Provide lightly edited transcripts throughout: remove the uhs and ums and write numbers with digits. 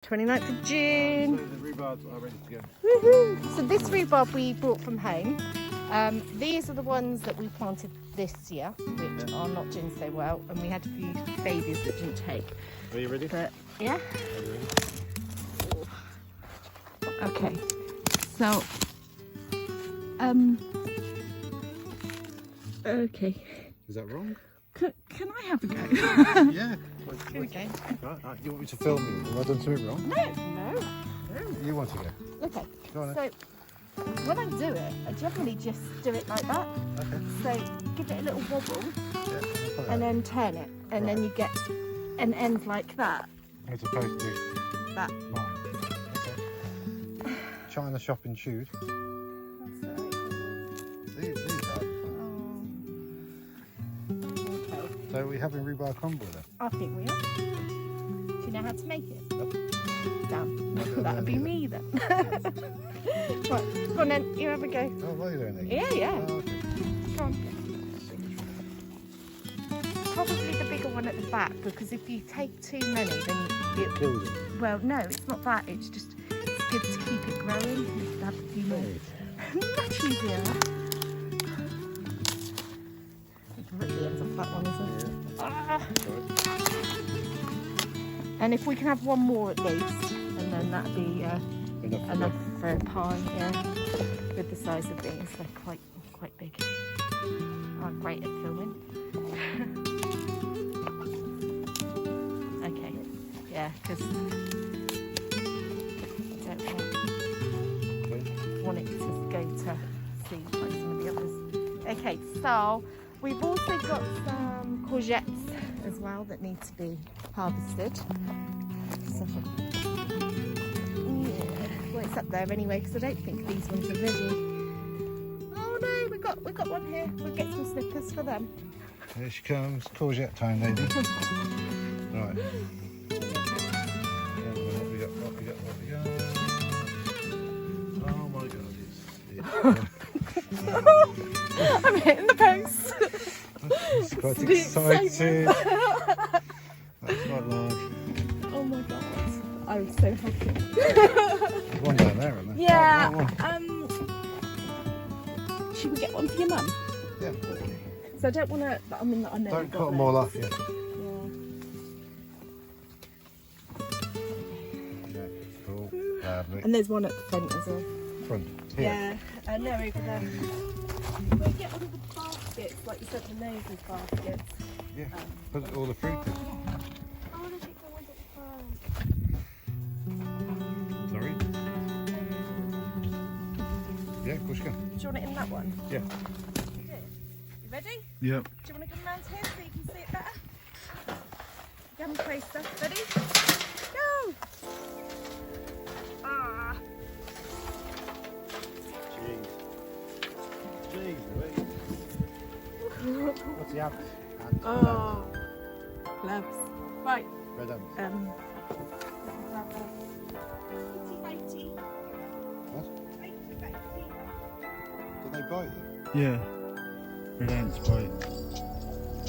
29th of June. So the rhubarbs are ready to go. Woohoo! So this rhubarb we brought from home. These are the ones that we planted this year, which are not doing so well, and we had a few babies that didn't take. Are you ready? But yeah. Are you ready? Okay. So okay. Is that wrong? Can I have a go? Yeah. Here we go. Right, you want me to film you? Have I done something wrong? No. You want to go? Okay. Go on So when I do it, I generally just do it like that. Okay. So give it a little wobble Yeah. and then turn it, and then you get an end like that. As opposed to That. mine. Okay. China shopping shoes. That's alright. These are. Okay. So are we having rhubarb crumble then? I think we are. Do you know how to make it? Nope. Damn. That'd be me then. Right, go on then. You have a go. Oh, what are you doing there? Yeah. Oh, okay. Go on. So much fun. Probably the bigger one at the back, because if you take too many, then it. Kills it. Well, no, it's not that. It's just it's good to keep it growing. You have a few more. Much easier. It's really ends off that one, isn't it? Ah. And if we can have one more at least, and then that'd be enough for a pie. Yeah, with the size of these, they're quite big. I'm great at filming. Okay, yeah, because I don't want it to go to seed like some of the others. Okay, so we've also got some courgettes as well that need to be harvested. So, yeah, well, it's up there anyway, because I don't think these ones are ready. Oh no, we've got one here. We'll get some snippers for them. Here she comes. Courgette time, lady. Right. What we got? Oh my god, it's I'm hitting the post. It's quite It's exciting. That's quite large. Oh my god, I'm so happy. There's one down there, isn't there? Yeah. Right, one. Should we get one for your mum? Yeah. So I don't want to. I mean, I know. Don't cut them all off yet. Yeah. Yeah, cool. Lovely. And there's one at the front as well. Front. Here. Yeah, I know over there. We'll get one of the baskets, like you said, the noses baskets. Yeah. Put all the fruit in. I want to take the one at the front. Sorry. Yeah, of course you can. Do you want it in that one? Yeah. You ready? Yep. Do you want to come round here so you can see it better? Come closer. Ready? Go! Ah! Jeez, what's the ant? Oh, gloves. Right. Red ants. What? Do they bite you? Yeah, red ants bite.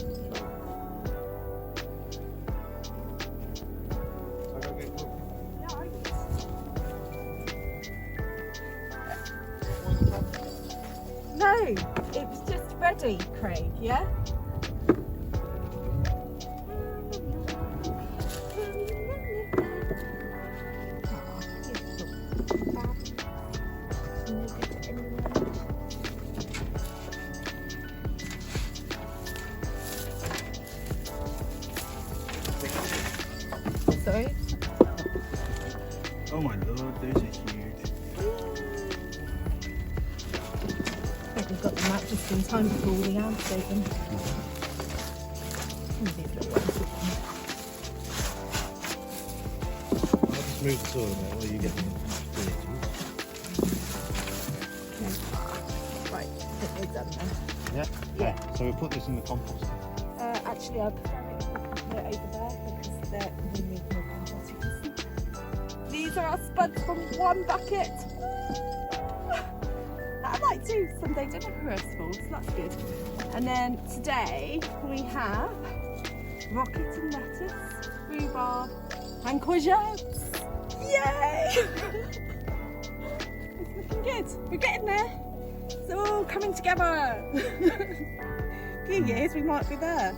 So I gotta get cooked. No, it was just ready, Craig, yeah? Sorry? Oh my lord, those are huge. I think we've got them out just in time before all the ants open. These little ones. I'll just move the soil there while you get them. Right, I think we're done then. Yeah? Yeah. So we'll put this in the compost. Actually, I'd prefer it to put it over there because they're really more composting. These are our spuds from one bucket. I might do Sunday dinner for us all, so that's good. And then today we have rocket and lettuce, rhubarb and courgettes. good. We're getting there. It's all coming together. A few years we might be there.